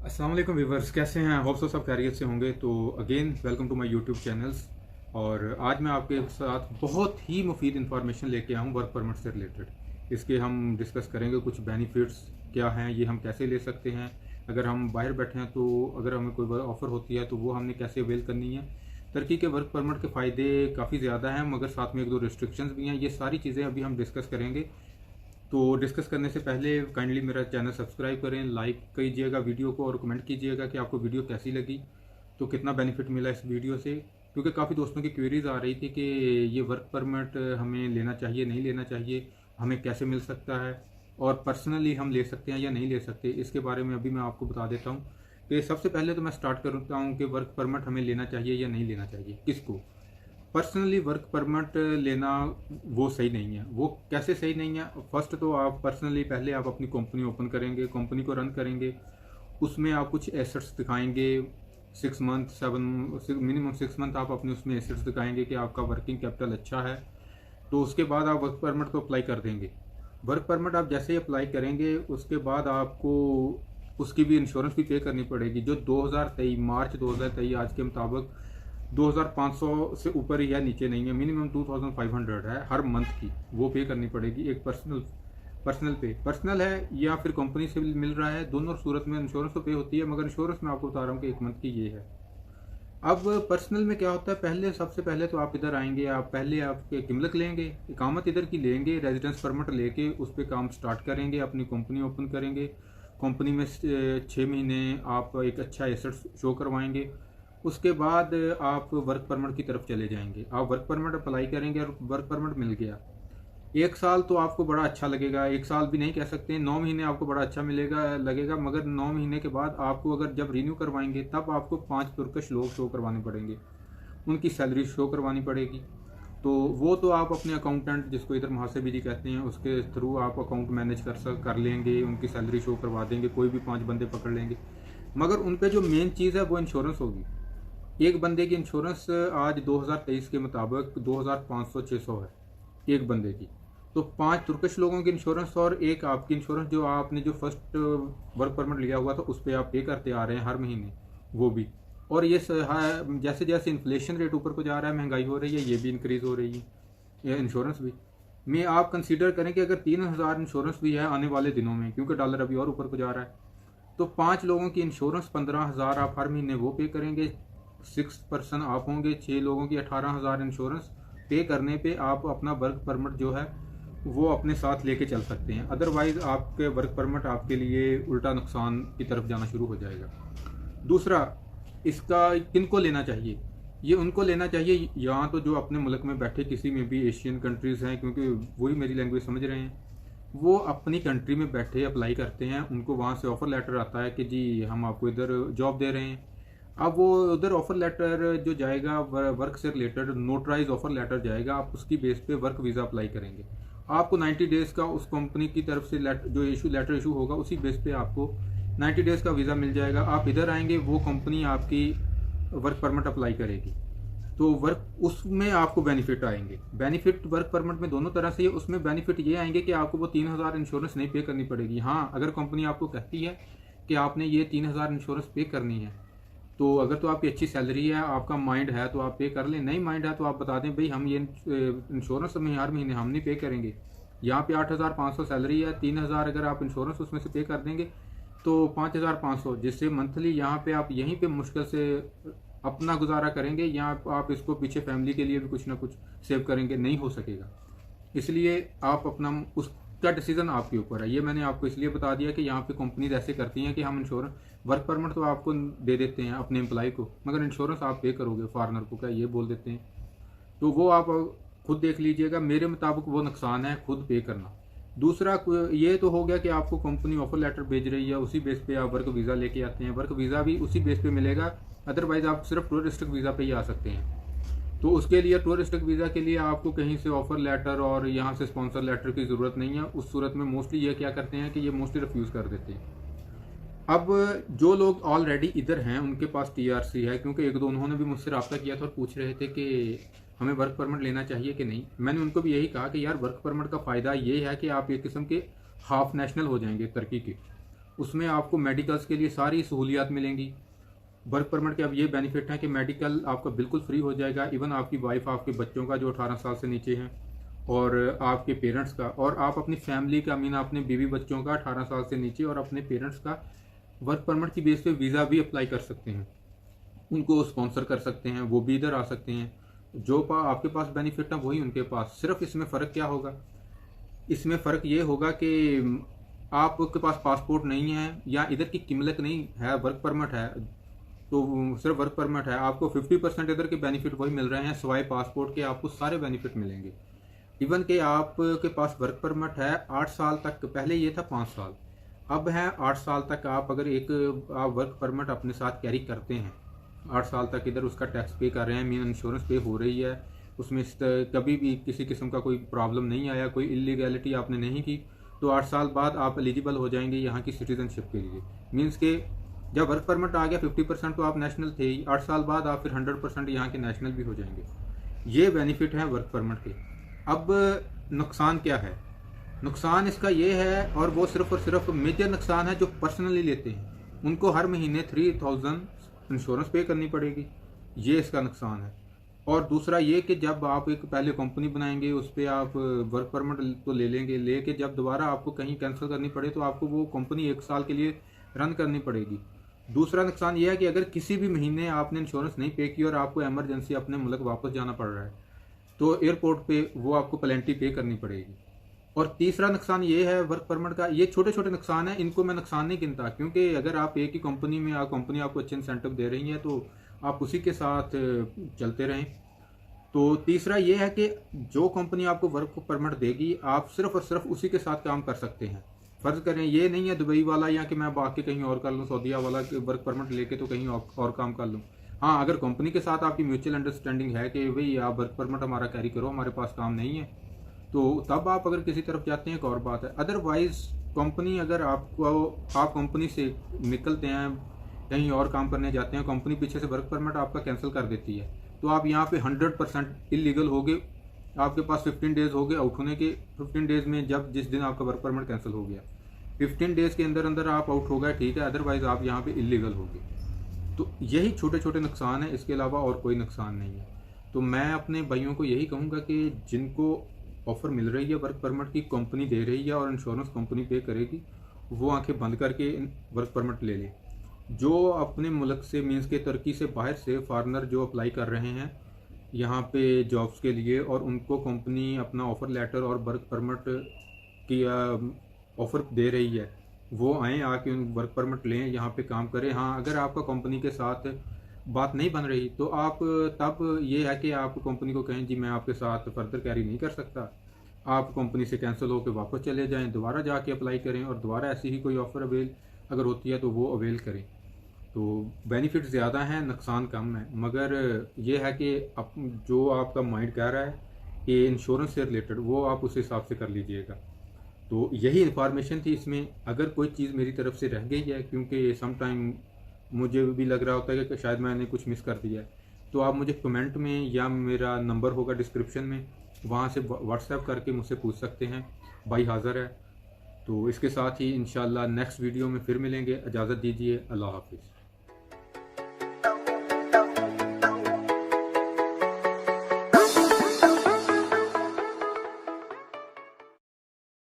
अस्सलाम वालेकुम व्यूवर्स, कैसे हैं? होप सो सब खैरियत से होंगे। तो again welcome to my YouTube channels. और आज मैं आपके साथ बहुत ही मुफीद इंफॉर्मेशन लेके आया हूँ वर्क परमिट से रिलेटेड। इसके हम डिस्कस करेंगे कुछ बेनिफिट्स क्या हैं, ये हम कैसे ले सकते हैं, अगर हम बाहर बैठे हैं तो अगर हमें कोई ऑफ़र होती है तो वो हमने कैसे अवेल करनी है। तरक्की के वर्क परमिट के फ़ायदे काफ़ी ज़्यादा हैं, मगर साथ में एक दो रिस्ट्रिक्शंस भी हैं। ये सारी चीज़ें अभी हम डिस्कस करेंगे। तो डिस्कस करने से पहले काइंडली मेरा चैनल सब्सक्राइब करें, लाइक कीजिएगा वीडियो को और कमेंट कीजिएगा कि आपको वीडियो कैसी लगी, तो कितना बेनिफिट मिला इस वीडियो से। क्योंकि काफ़ी दोस्तों की क्वेरीज आ रही थी कि ये वर्क परमिट हमें लेना चाहिए नहीं लेना चाहिए, हमें कैसे मिल सकता है और पर्सनली हम ले सकते हैं या नहीं ले सकते। इसके बारे में अभी मैं आपको बता देता हूँ कि सबसे पहले तो मैं स्टार्ट करता हूँ कि वर्क परमिट हमें लेना चाहिए या नहीं लेना चाहिए। किसको? पर्सनली वर्क परमिट लेना वो सही नहीं है। वो कैसे सही नहीं है? फर्स्ट तो आप पर्सनली पहले आप अपनी कंपनी ओपन करेंगे, कंपनी को रन करेंगे, उसमें आप कुछ एसेट्स दिखाएंगे। 6 मंथ 7 मिनिमम 6 मंथ आप अपने उसमें एसेट्स दिखाएंगे कि आपका वर्किंग कैपिटल अच्छा है, तो उसके बाद आप वर्क परमिट को अप्लाई कर देंगे। वर्क परमिट आप जैसे ही अप्लाई करेंगे उसके बाद आपको उसकी भी इंश्योरेंस भी पे करनी पड़ेगी, जो 2023 मार्च 2023 आज के मुताबिक 2500 से ऊपर ही है, नीचे नहीं है। मिनिमम 2500 है हर मंथ की, वो पे करनी पड़ेगी। एक पर्सनल है या फिर कंपनी से मिल रहा है, दोनों सूरत में इंश्योरेंस तो पे होती है, मगर इंश्योरेंस मैं आपको बता रहा हूँ कि 1 मंथ की ये है। अब पर्सनल में क्या होता है, सबसे पहले तो आप इधर आएंगे, आप पहले आपके किमलक लेंगे, इकामत इधर की लेंगे, रेजिडेंस परमिट लेके उस पर काम स्टार्ट करेंगे, अपनी कंपनी ओपन करेंगे। कंपनी में 6 महीने आप एक अच्छा एसेट शो करवाएंगे। उसके बाद आप वर्क परमिट की तरफ चले जाएंगे। आप वर्क परमिट अप्लाई करेंगे और वर्क परमिट मिल गया। 1 साल तो आपको बड़ा अच्छा लगेगा, 1 साल भी नहीं कह सकते, 9 महीने आपको बड़ा अच्छा लगेगा। मगर 9 महीने के बाद आपको अगर जब रिन्यू करवाएंगे तब आपको 5 तुर्कश लोग शो करवाने पड़ेंगे, उनकी सैलरी शो करवानी पड़ेगी। तो वो तो आप अपने अकाउंटेंट, जिसको इधर मुहासेबी कहते हैं, उसके थ्रू आप अकाउंट मैनेज कर लेंगे, उनकी सैलरी शो करवा देंगे, कोई भी 5 बंदे पकड़ लेंगे। मगर उन पर जो मेन चीज़ है वो इंश्योरेंस होगी। एक बंदे की इंश्योरेंस आज 2023 के मुताबिक 2500-600 है एक बंदे की। तो 5 तुर्किश लोगों की इंश्योरेंस और एक आपकी इंश्योरेंस, जो आपने जो फर्स्ट वर्क परमिट लिया हुआ था उस पर आप पे करते आ रहे हैं हर महीने, वो भी। और ये जैसे जैसे इन्फ्लेशन रेट ऊपर को जा रहा है, महंगाई हो रही है, ये भी इंक्रीज़ हो रही है, ये इंश्योरेंस भी। मैं आप कंसीडर करें कि अगर 3000 इंश्योरेंस भी है आने वाले दिनों में, क्योंकि डॉलर अभी और ऊपर को जा रहा है, तो 5 लोगों की इंश्योरेंस 15,000 आप हर महीने वो पे करेंगे। 6 पर्सन आप होंगे, 6 लोगों की 18,000 इंश्योरेंस पे करने पे आप अपना वर्क परमिट जो है वो अपने साथ लेके चल सकते हैं। अदरवाइज आपके वर्क परमिट आपके लिए उल्टा नुकसान की तरफ जाना शुरू हो जाएगा। दूसरा, इसका किनको लेना चाहिए? ये उनको लेना चाहिए यहाँ तो जो अपने मुल्क में बैठे किसी में भी एशियन कंट्रीज़ हैं, क्योंकि वही मेरी लैंग्वेज समझ रहे हैं, वो अपनी कंट्री में बैठे अप्लाई करते हैं, उनको वहाँ से ऑफ़र लेटर आता है कि जी हम आपको इधर जॉब दे रहे हैं। अब वो उधर ऑफ़र लेटर जो जाएगा वर्क से रिलेटेड नोटराइज ऑफ़र लेटर जाएगा, आप उसकी बेस पे वर्क वीज़ा अप्लाई करेंगे। आपको 90 डेज़ का उस कंपनी की तरफ से जो लेटर इशू होगा उसी बेस पे आपको 90 डेज़ का वीज़ा मिल जाएगा। आप इधर आएंगे, वो कंपनी आपकी वर्क परमिट अप्लाई करेगी, तो वर्क उसमें आपको बेनिफिट आएंगे। बेनिफिट वर्क परमिट में दोनों तरह से है। उसमें बेनिफिट ये आएंगे कि आपको वो 3000 इंश्योरेंस नहीं पे करनी पड़ेगी। हाँ, अगर कंपनी आपको कहती है कि आपने ये 3000 इंश्योरेंस पे करनी है, तो अगर तो आपकी अच्छी सैलरी है, आपका माइंड है तो आप पे कर लें, नहीं माइंड है तो आप बता दें भाई हम ये इंश्योरेंस में हर महीने हम नहीं पे करेंगे। यहाँ पे 8500 सैलरी है, 3000 अगर आप इंश्योरेंस उसमें से पे कर देंगे तो 5500, जिससे मंथली यहाँ पे आप यहीं पे मुश्किल से अपना गुजारा करेंगे, या आप इसको पीछे फैमिली के लिए भी कुछ ना कुछ सेव करेंगे, नहीं हो सकेगा। इसलिए आप अपना उसका डिसीजन आपके ऊपर है। ये मैंने आपको इसलिए बता दिया कि यहाँ पे कंपनीज ऐसे करती हैं कि हम इंश्योरेंस वर्क परमिट तो आपको दे देते हैं अपने एम्प्लॉय को, मगर इंश्योरेंस आप पे करोगे फॉरनर को, क्या ये बोल देते हैं। तो वो आप खुद देख लीजिएगा, मेरे मुताबिक वो नुकसान है खुद पे करना। दूसरा ये तो हो गया कि आपको कंपनी ऑफर लेटर भेज रही है, उसी बेस पे आप वर्क वीज़ा लेके आते हैं, वर्क वीज़ा भी उसी बेस पे मिलेगा। अदरवाइज आप सिर्फ टूरिस्टिक वीज़ा पे ही आ सकते हैं। तो उसके लिए टूरिस्टिक वीज़ा के लिए आपको कहीं से ऑफर लेटर और यहाँ से स्पॉन्सर लेटर की ज़रूरत नहीं है। उस सूरत में मोस्टली ये क्या करते हैं कि ये मोस्टली रिफ्यूज़ कर देते हैं। अब जो लोग ऑलरेडी इधर हैं उनके पास टीआरसी है, क्योंकि एक दो उन्होंने भी मुझसे रब्ता किया था और पूछ रहे थे कि हमें वर्क परमिट लेना चाहिए कि नहीं। मैंने उनको भी यही कहा कि यार वर्क परमिट का फ़ायदा ये है कि आप एक किस्म के हाफ नेशनल हो जाएंगे तुर्की के। उसमें आपको मेडिकल्स के लिए सारी सहूलियात मिलेंगी। वर्क परमिट के अब ये बेनिफिट है कि मेडिकल आपका बिल्कुल फ्री हो जाएगा। इवन आपकी वाइफ, आपके बच्चों का जो 18 साल से नीचे हैं, और आपके पेरेंट्स का, और आप अपनी फैमिली का, मीन अपने बीवी बच्चों का 18 साल से नीचे और अपने पेरेंट्स का वर्क परमिट की बेस पे वीज़ा भी अप्लाई कर सकते हैं। उनको स्पॉन्सर कर सकते हैं, वो भी इधर आ सकते हैं। जो आपके पास बेनिफिट है वही उनके पास। सिर्फ इसमें फ़र्क क्या होगा? इसमें फ़र्क ये होगा कि आपके पास पासपोर्ट नहीं है या इधर की किमलक नहीं है, वर्क परमिट है, तो सिर्फ वर्क परमिट है, आपको 50% इधर के बेनिफिट वही मिल रहे हैं, सिवाय पासपोर्ट के आपको सारे बेनिफिट मिलेंगे। इवन के आपके पास वर्क परमिट है 8 साल तक, पहले ये था 5 साल, अब है 8 साल तक। आप अगर आप वर्क परमिट अपने साथ कैरी करते हैं, 8 साल तक इधर उसका टैक्स पे कर रहे हैं, मीन इंश्योरेंस पे हो रही है, उसमें कभी भी किसी किस्म का कोई प्रॉब्लम नहीं आया, कोई इलीगैलिटी आपने नहीं की, तो 8 साल बाद आप एलिजिबल हो जाएंगे यहाँ की सिटीजनशिप के लिए। मीन्स के जब वर्क परमिट आ गया 50% तो आप नेशनल थे ही, 8 साल बाद आप फिर 100% यहाँ के नेशनल भी हो जाएंगे। ये बेनिफिट है वर्क परमिट के। अब नुकसान क्या है? नुकसान इसका ये है, और वो सिर्फ और सिर्फ मेजर नुकसान है जो पर्सनली लेते हैं, उनको हर महीने 3000 इंश्योरेंस पे करनी पड़ेगी, ये इसका नुकसान है। और दूसरा ये कि जब आप एक पहले कंपनी बनाएंगे, उस पर आप वर्क परमिट तो ले लेंगे, लेके जब दोबारा आपको कहीं कैंसिल करनी पड़े तो आपको वो कंपनी 1 साल के लिए रन करनी पड़ेगी। दूसरा नुकसान ये है कि अगर किसी भी महीने आपने इंश्योरेंस नहीं पे की और आपको इमरजेंसी अपने मुल्क वापस जाना पड़ रहा है, तो एयरपोर्ट पे वो आपको पेनल्टी पे करनी पड़ेगी। और तीसरा नुकसान ये है वर्क परमिट का, ये छोटे छोटे नुकसान है, इनको मैं नुकसान नहीं गिनता, क्योंकि अगर आप एक ही कंपनी में, कंपनी आपको अच्छे इंसेंटिव दे रही है तो आप उसी के साथ चलते रहें। तो तीसरा ये है कि जो कंपनी आपको वर्क परमिट देगी, आप सिर्फ और सिर्फ उसी के साथ काम कर सकते हैं। फ़र्ज़ करें ये नहीं है दुबई वाला, या कि मैं बाकी कहीं और कर लूँ, सऊदीया वाला वर्क परमिट लेके तो कहीं और काम कर लूँ। हाँ, अगर कंपनी के साथ आपकी म्यूचुअल अंडरस्टैंडिंग है कि भाई आप वर्क परमिट हमारा कैरी करो, हमारे पास काम नहीं है, तो तब आप अगर किसी तरफ जाते हैं एक और बात है। अदरवाइज कंपनी, अगर आप कंपनी से निकलते हैं, कहीं और काम करने जाते हैं, कंपनी पीछे से वर्क परमिट आपका कैंसिल कर देती है, तो आप यहाँ पे 100% इलीगल हो गए। आपके पास 15 डेज हो गए आउट होने के। 15 डेज में जिस दिन आपका वर्क परमिट कैंसिल हो गया, 15 डेज के अंदर अंदर आप आउट हो गए, ठीक है, अदरवाइज आप यहाँ पे इलीगल हो गए। तो यही छोटे छोटे नुकसान है, इसके अलावा और कोई नुकसान नहीं है। तो मैं अपने भाइयों को यही कहूँगा कि जिनको ऑफ़र मिल रही है वर्क परमिट की, कंपनी दे रही है और इंश्योरेंस कंपनी पे करेगी, वो आंखें बंद करके वर्क परमिट ले लें। जो अपने मुल्क से, मीन्स के तुर्की से बाहर से फॉरेनर जो अप्लाई कर रहे हैं यहाँ पे जॉब्स के लिए, और उनको कंपनी अपना ऑफ़र लेटर और वर्क परमिट की ऑफ़र दे रही है, वो आएँ, आके उन वर्क परमिट लें, यहाँ पे काम करें। हाँ, अगर आपका कंपनी के साथ बात नहीं बन रही तो आप तब ये है कि आप कंपनी को कहें जी मैं आपके साथ फर्दर कैरी नहीं कर सकता, आप कंपनी से कैंसिल होकर वापस चले जाएं, दोबारा जाके अप्लाई करें और दोबारा ऐसी ही कोई ऑफ़र अवेल अगर होती है तो वो अवेल करें। तो बेनिफिट ज़्यादा हैं, नुकसान कम है, मगर ये है कि जो आपका माइंड कह रहा है कि इंश्योरेंस से रिलेटेड, वो आप उस हिसाब से कर लीजिएगा। तो यही इन्फॉर्मेशन थी इसमें। अगर कोई चीज़ मेरी तरफ से रह गई है, क्योंकि सम टाइम मुझे भी लग रहा होता है कि शायद मैंने कुछ मिस कर दिया है, तो आप मुझे कमेंट में, या मेरा नंबर होगा डिस्क्रिप्शन में, वहाँ से व्हाट्सएप करके मुझसे पूछ सकते हैं, भाई हाज़िर है। तो इसके साथ ही इंशाल्लाह नेक्स्ट वीडियो में फिर मिलेंगे। इजाज़त दीजिए, अल्लाह हाफिज़।